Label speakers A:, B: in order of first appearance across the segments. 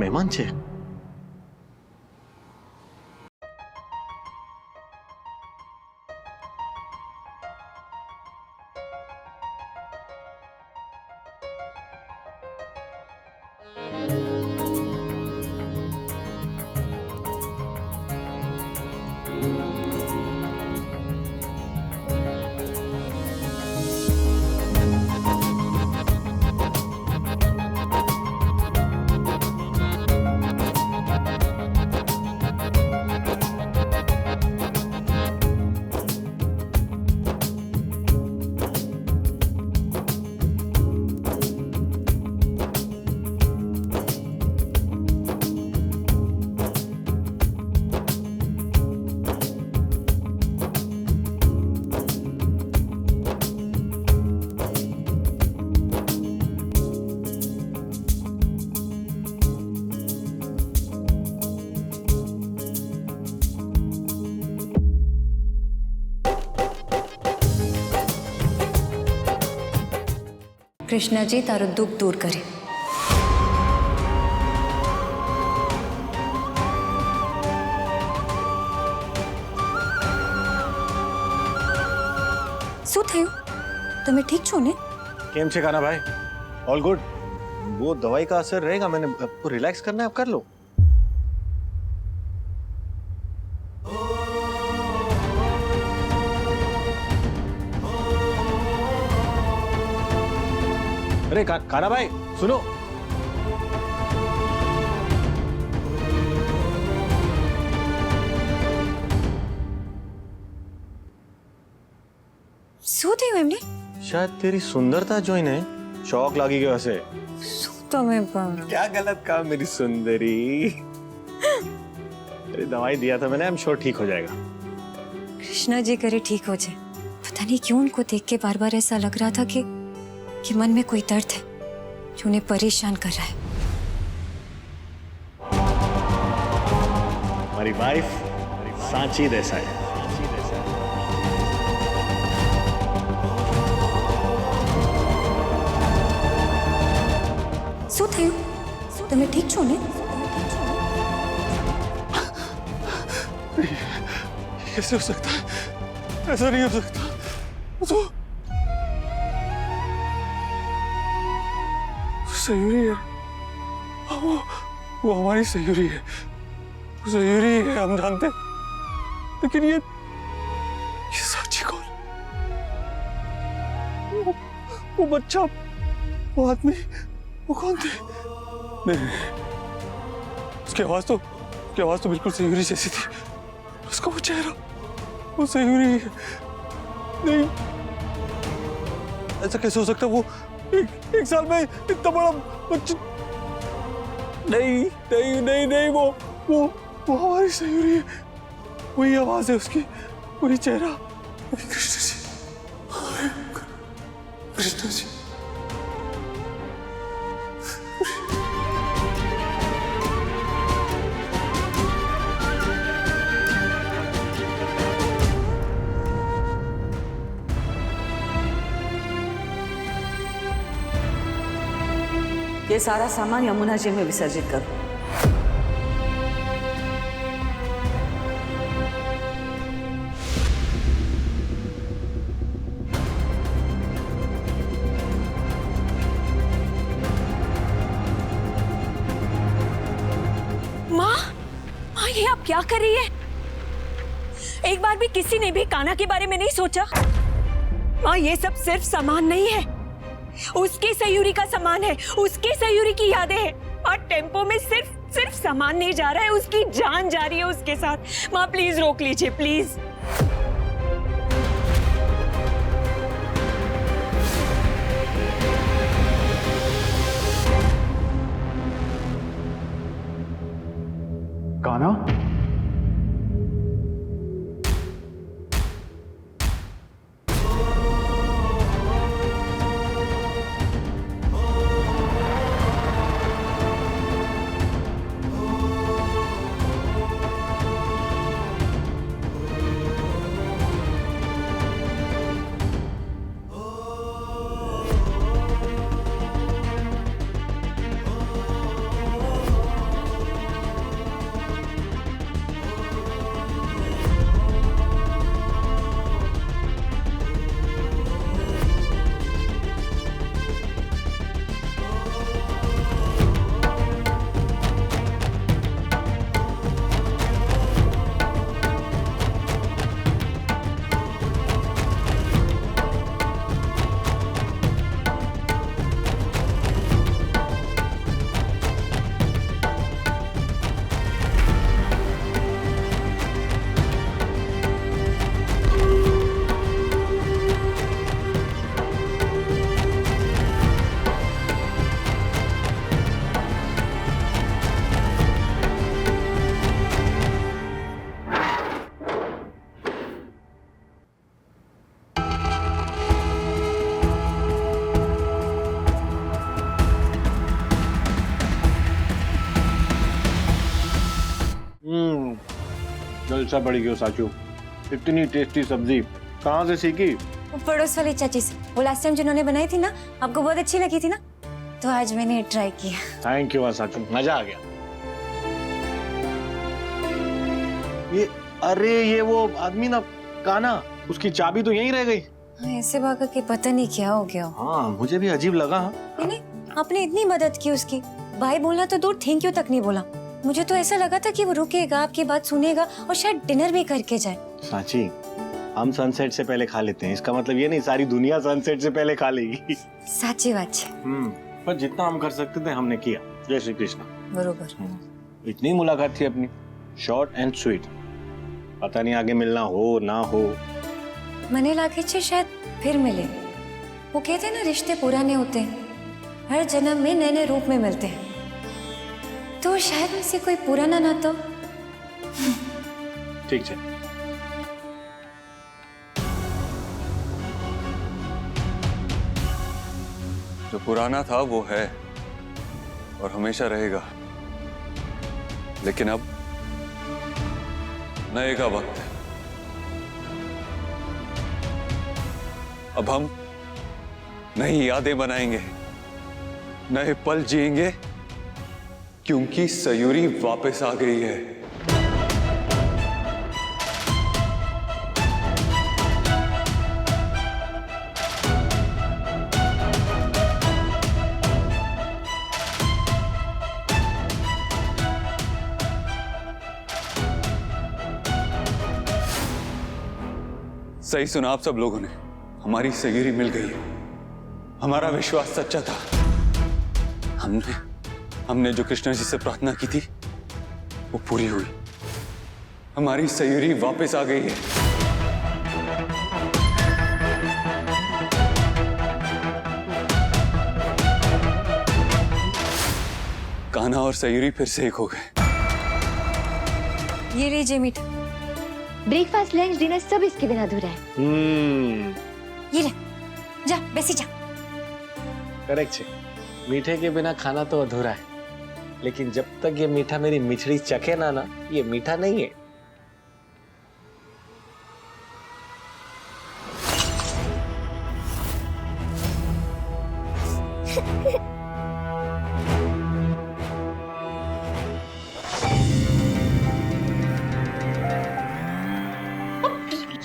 A: મહેમાન છે.
B: કૃષ્ણજી તારું દુઃખ દૂર કરે. શું થયું? તમે ઠીક છો ને?
A: કેમ છે કાના ભાઈ? All good. वो दवाई का असर रहेगा. मैंने आपको रिलैक्स करना है, आप कर लो. अरे काना भाई सुनो.
B: શું થયું એમને?
A: शायद तेरी सुंदरता જોઈને शौक लागी गयो हसे.
B: શું તમે પણ
A: क्या गलत कहा मेरी सुंदरी. अरे दवाई दिया था मैंने. आई एम श्योर ठीक हो जाएगा.
B: कृष्णा जी करे ठीक हो जाए. पता नहीं क्यों उनको देख के बार बार ऐसा लग रहा था कि मन में कोई दर्द है जो उन्हें परेशान कर रहा है.
A: हमारी वाइफ सांची देसाई.
B: શું થયું? તમે ઠીક છો ને?
A: कैसे हो सकता है? ऐसा नहीं हो सकता. तो सयूरी है. वो हमारी सयूरी है. सयूरी है हम जानते. लेकिन ये सांची कौन? वो बच्चा, वो आदमी, वो कौन थे? नहीं, उसकी आवाज तो बिल्कुल सयूरी जैसी थी. उसका वो चेहरा, वो सयूरी है. नहीं, ऐसा कैसे हो सकता? वो एक साल में इतना बड़ा बच्चा. नहीं नहीं नहीं नहीं, वो हमारी सयूरी है. वही आवाज है उसकी, वही चेहरा. कृष्ण जी, कृष्ण जी.
C: ये सारा सामान यमुना जी में विसर्जित करो.
D: माँ, ये आप क्या कर रही है? एक बार भी किसी ने भी कान्हा के बारे में नहीं सोचा? माँ, ये सब सिर्फ सामान नहीं है. उसकी सयूरी का सामान है. उसकी सयूरी की यादें हैं. और टेम्पो में सिर्फ सामान नहीं जा रहा है, उसकी जान जा रही है उसके साथ. माँ प्लीज रोक लीजिए, प्लीज.
E: कान्हा, जलसा पड़ गयो साचू। इतनी टेस्टी सब्जी कहाँ से सीखी?
B: वो पड़ोस वाली चाची से, वो लास्ट टाइम जिन्होंने बनाई थी ना, आपको बहुत अच्छी लगी थी ना, तो आज मैंने ट्राई किया।
E: थैंक यू साचू, मजा आ गया। ये अरे ये वो आदमी ना, काना, उसकी चाबी तो यहीं रह गई।
B: ऐसे भागा कि पता नहीं क्या हो गया।
E: हाँ मुझे भी अजीब लगा।
B: नहीं, आपने इतनी मदद की उसकी, भाई बोलना तो दूर, थैंक यू तक नहीं बोला। मुझे तो ऐसा लगा था कि वो रुकेगा, आपकी बात सुनेगा और शायद डिनर भी करके जाए।
E: साची, हम सनसेट से पहले खा लेते हैं, इसका मतलब ये नहीं सारी दुनिया सनसेट से पहले खा लेगी।
B: साची बात है।
E: पर जितना हम कर सकते थे हमने किया। जय श्री कृष्ण।
B: बरोबर।
E: इतनी मुलाकात थी अपनी, शॉर्ट एंड स्वीट। पता नहीं आगे मिलना हो ना हो।
B: मने लागे छे शायद फिर मिले। वो कहते हैं ना, रिश्ते पुराने होते हैं, हर जन्म में नए नए रूप में मिलते हैं। तो शायद मुझसे कोई पुराना ना तो।
E: ठीक है।
A: जो पुराना था वो है और हमेशा रहेगा, लेकिन अब नए का वक्त है। अब हम नई यादें बनाएंगे, नए पल जिएंगे, क्योंकि सयूरी वापस आ गई है। सही सुना आप सब लोगों ने, हमारी सयूरी मिल गई है। हमारा विश्वास सच्चा था। हमने जो कृष्णा जी से प्रार्थना की थी वो पूरी हुई। हमारी सयूरी वापस आ गई है। कान्हा और सयूरी फिर से एक हो गए।
B: ये लीजिए मीठा।
F: ब्रेकफास्ट, लंच, डिनर सब इसके बिना अधूरा है।
B: ये ले, जा बेसी जा।
E: करेक्ट है। मीठे के बिना खाना तो अधूरा है, लेकिन जब तक ये मीठा मेरी मिठड़ी चखे ना, ये मीठा नहीं है।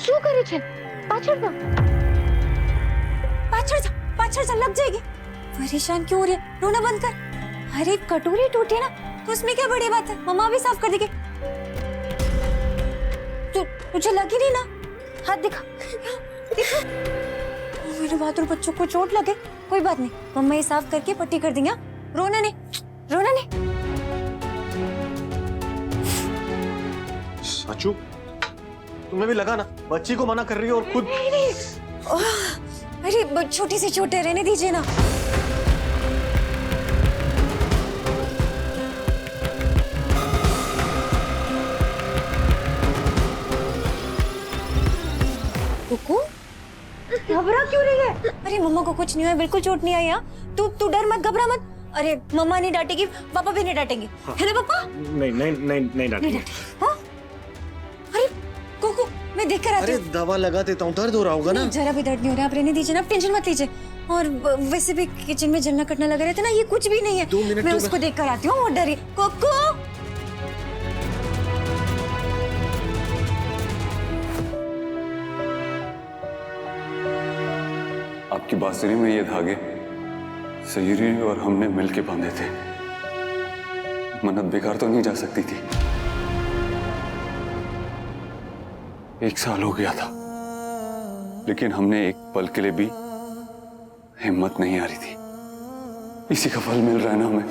F: શું કરે છે? પાછળ જાઓ।
B: पाछड़ जा, लग जाएगी। परेशान क्यों हो रही है? रोना बंद कर। अरे कटोरी टूटी ना, तो उसमें क्या बड़ी बात है, मम्मा भी साफ कर देगी। तुझे लगी नहीं ना? हाथ दिखा, दिखा। मेरे बहादुर बच्चों को चोट लगे, कोई बात नहीं, मम्मा ये साफ करके पट्टी कर देंगे। रोना नहीं, रोना नहीं।
E: साचू, तुम्हें भी लगा ना, बच्ची को मना कर रही हो और खुद।
B: अरे छोटी से छोटे रहने दीजिए ना। कुकू,
F: घबरा क्यों रही है?
B: अरे मम्मा को कुछ नहीं हुआ, बिल्कुल चोट नहीं आई। यहाँ तू डर मत, घबरा मत। अरे मम्मा नहीं डांटेगी, पापा भी नहीं डांटेंगे, है ना पापा?
E: नहीं डांटी।
B: हाँ? अरे कुकू, मैं देख कर आती
E: अरे
B: हूँ।
E: दवा लगा देता हूँ, दर्द हो रहा होगा ना।
B: जरा भी दर्द नहीं हो रहा, आप रहने दीजिए ना, आप टेंशन मत लीजिए। और वैसे भी किचन में जलना कटना लगा रहता ना, ये कुछ भी नहीं है।
E: 2 मिनट
B: मैं
E: तो
B: उसको देख कर आती हूँ, वो डरी। कुकू,
A: आपकी बांसुरी में ये धागे सयूरी और हमने मिलके बांधे थे। मन्नत बेकार तो नहीं जा सकती थी। 1 साल हो गया था, लेकिन हमने एक पल के लिए भी हिम्मत नहीं आ रही थी। इसी का फल मिल रहा है ना हमें।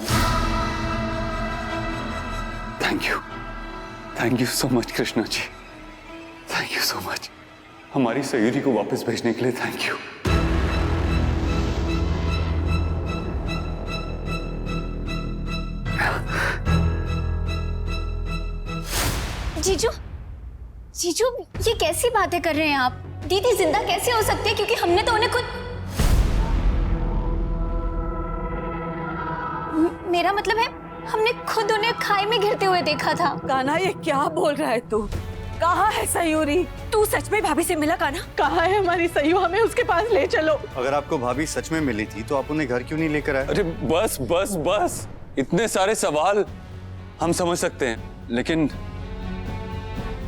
A: Thank you so much Krishna ji, thank you so much. हमारी सयूरी को वापस भेजने के लिए थैंक यू।
F: जीजू, जीजू, ये कैसी बातें कर रहे हैं आप? दीदी जिंदा कैसे हो सकती है? क्योंकि हमने तो उन्हें खुद। मेरा मतलब है, हमने खुद उन्हें खाई में गिरते हुए देखा था।
C: कान्हा, ये क्या बोल रहा है तू? कहाँ है सयूरी?
D: तू सच में भाभी से मिला कान्हा?
C: कहाँ है हमारी सयू? हमें उसके पास ले चलो।
G: अगर आपको भाभी सच में मिली थी तो आप उन्हें घर क्यों नहीं लेकर आए?
A: अरे बस बस बस, इतने सारे सवाल हम समझ सकते हैं, लेकिन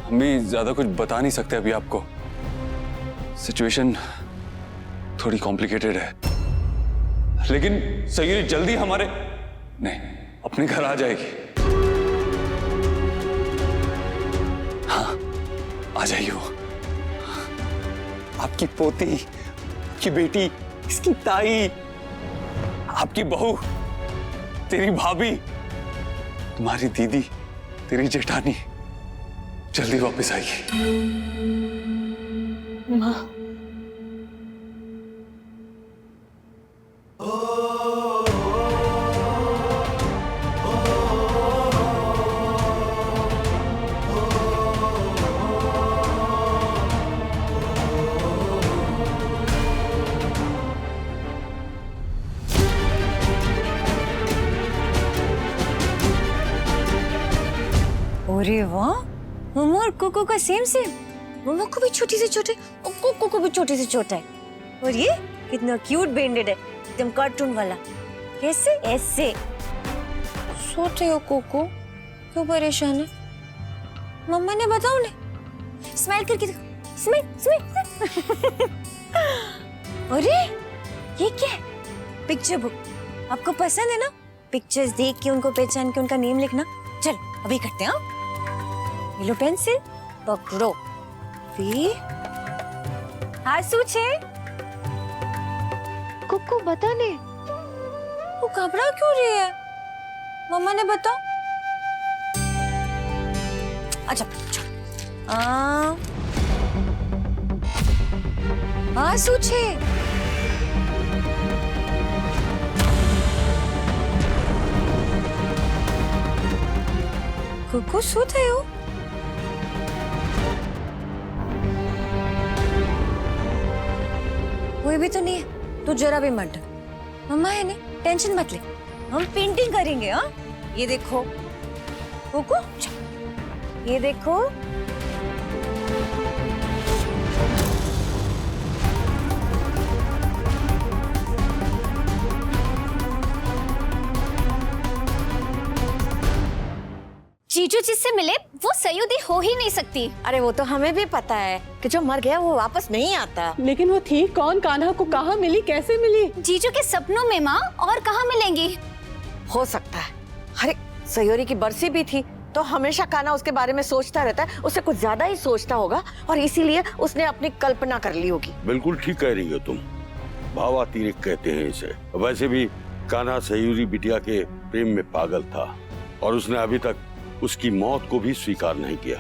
A: हम भी ज्यादा कुछ बता नहीं सकते अभी आपको। सिचुएशन थोड़ी कॉम्प्लिकेटेड है, लेकिन सयूरी जल्दी हमारे नहीं अपने घर आ जाएगी। हाँ, आ जाएगी वो। आपकी पोती, आपकी बेटी, इसकी ताई, आपकी बहू, तेरी भाभी, तुम्हारी दीदी, तेरी जेठानी जल्दी वापस आएगी।
C: माँ,
B: अरे वाह, मम्मा और कोको का सेम सेम। मम्मा को भी छोटी से छोटे और कोको को भी छोटी से छोटा है। और ये कितना क्यूट बैंडेड है, एकदम कार्टून वाला। कैसे? ऐसे सोते हो कोको, क्यों परेशान है? मम्मा ने बताओ ने, स्माइल करके देखो, स्माइल स्माइल। अरे ये क्या है? Picture book. आपको पसंद है ना? पिक्चर्स देख के उनको पहचान के उनका नेम लिखना। चल अभी करते हैं। ये लो पेंसिल, पकड़ो, फिर आंसू छे। कुकू बता ने, वो घबरा क्यों रही है? मम्मा ने बताओ। अच्छा आंसू छे। कुकू શું થયું? कोई भी तो नहीं है, तू जरा भी मत डर। मम्मा है ना, टेंशन मत ले, हम पेंटिंग करेंगे। हाँ, ये देखो कुकू, ये देखो।
F: जीजू जिससे मिले वो सयूदी हो ही नहीं सकती।
B: अरे वो तो हमें भी पता है कि जो मर गया वो वापस नहीं आता।
C: लेकिन वो थी कौन? कान्हा को कहाँ मिली, कैसे मिली?
F: जीजू के सपनों में माँ, और कहाँ मिलेंगी?
H: हो सकता है। अरे सयोरी की बरसी भी थी तो हमेशा कान्हा उसके बारे में सोचता रहता है, उससे कुछ ज्यादा ही सोचता होगा और इसीलिए उसने अपनी कल्पना कर ली होगी।
I: बिल्कुल ठीक कह रही हो तुम, भावातिरिक्त कहते हैं इसे। वैसे भी कान्हा सयूरी बिटिया के प्रेम में पागल था और उसने अभी तक उसकी मौत को भी स्वीकार नहीं किया।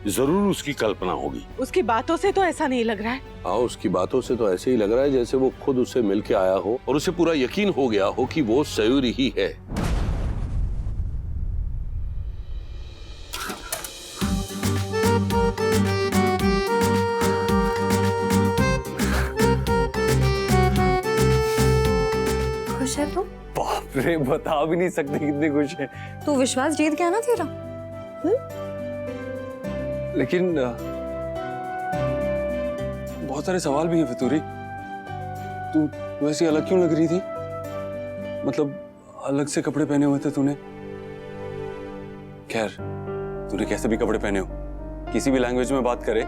I: जरूर उसकी कल्पना होगी।
C: उसकी बातों से तो ऐसा नहीं लग रहा है।
I: हाँ, उसकी बातों से तो ऐसे ही लग रहा है जैसे वो खुद उससे मिलके आया हो और उसे पूरा यकीन हो गया हो कि वो सयूरी ही है।
B: खुश है तू?
A: बाप रे, बता भी नहीं सकते कितने खुश हैं।
B: तू विश्वास जीत गया ना तेरा।
A: लेकिन बहुत सारे सवाल भी हैं फितूरी। तू वैसे अलग क्यों लग रही थी? मतलब अलग से कपड़े पहने हुए थे तूने। खैर, तूने कैसे भी कपड़े पहने हो, किसी भी लैंग्वेज में बात करे,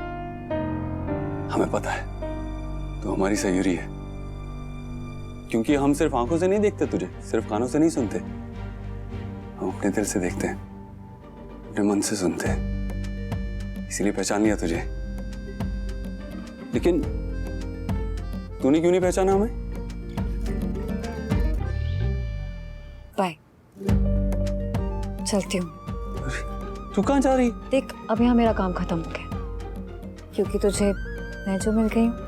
A: हमें पता है तू हमारी सयूरी है। क्योंकि हम सिर्फ आंखों से नहीं देखते तुझे, सिर्फ कानों से नहीं सुनते, हम अपने दिल से देखते हैं, अपने मन से सुनते हैं, इसीलिए पहचान लिया तुझे। लेकिन तूने क्यों नहीं पहचाना हमें?
B: बाय, चलती हूँ।
A: तू कहाँ जा रही?
B: देख, अब यहाँ मेरा काम खत्म हो गया, क्योंकि तुझे मैं जो मिल गई हूँ।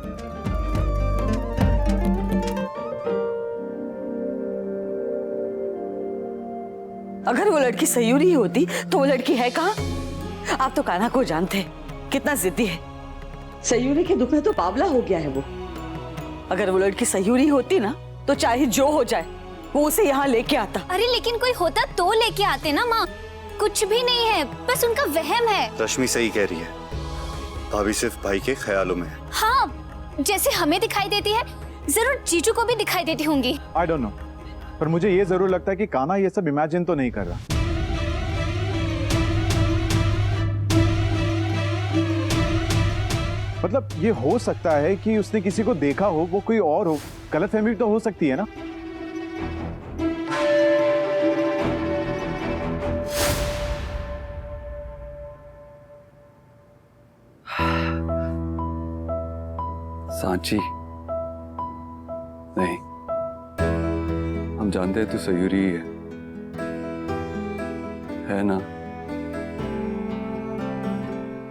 H: अगर वो लड़की सयूरी होती तो वो लड़की है कहाँ? आप तो कान्हा को जानते हैं, कितना जिद्दी है। सयूरी के दुख में तो बावला हो गया है वो। अगर वो लड़की सयूरी होती ना तो चाहे जो हो जाए वो उसे यहाँ लेके आता।
F: अरे लेकिन कोई होता तो लेके आते ना माँ। कुछ भी नहीं है, बस उनका वहम है।
G: रश्मि सही कह रही है, भाभी सिर्फ भाई के ख्यालों में है।
F: हाँ, जैसे हमें दिखाई देती है जरूर जीजू को भी दिखाई देती होंगी।
J: आई डोंट नो, पर मुझे ये जरूर लगता है कि कान्हा ये सब इमेजिन तो नहीं कर रहा। मतलब ये हो सकता है कि उसने किसी को देखा हो, वो कोई और हो, गलतफहमी तो हो सकती है ना।
A: सांची नहीं, हम जानते हैं तू सयूरी ही है ना।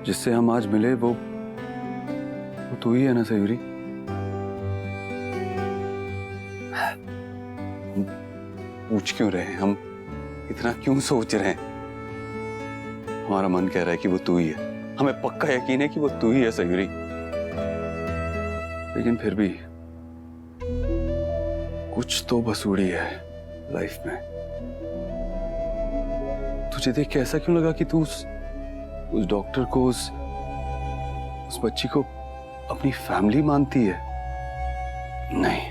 A: जिससे हम आज मिले वो तू ही है ना सयूरी। हम पूछ क्यों रहे हैं, हम इतना क्यों सोच रहे हैं? हमारा मन कह रहा है कि वो तू ही है, हमें पक्का यकीन है कि वो तू ही है सयूरी। लेकिन फिर भी कुछ तो बसूड़ी है लाइफ में। तुझे देख के ऐसा क्यों लगा कि तू उस डॉक्टर को, उस बच्ची को अपनी फैमिली मानती है? नहीं,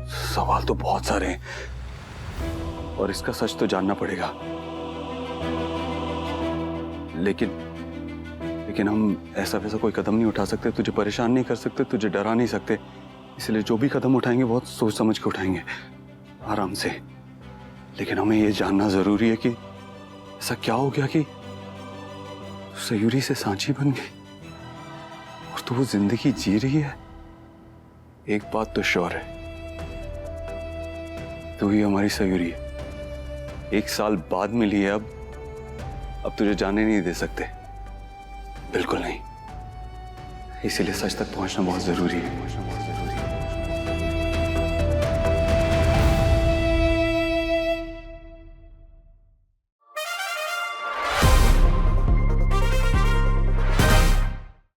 A: सवाल तो बहुत सारे हैं और इसका सच तो जानना पड़ेगा। लेकिन हम ऐसा वैसा कोई कदम नहीं उठा सकते, तुझे परेशान नहीं कर सकते, तुझे डरा नहीं सकते। इसलिए जो भी कदम उठाएंगे बहुत सोच समझ के उठाएंगे, आराम से। लेकिन हमें यह जानना जरूरी है कि ऐसा क्या हो गया कि सयूरी से सांची बन गई और तू वो जिंदगी जी रही है। एक बात तो श्योर है, तू ही हमारी सयूरी है। 1 साल बाद मिली है, अब तुझे जाने नहीं दे सकते, बिल्कुल नहीं। इसीलिए सच तक पहुंचना बहुत जरूरी है।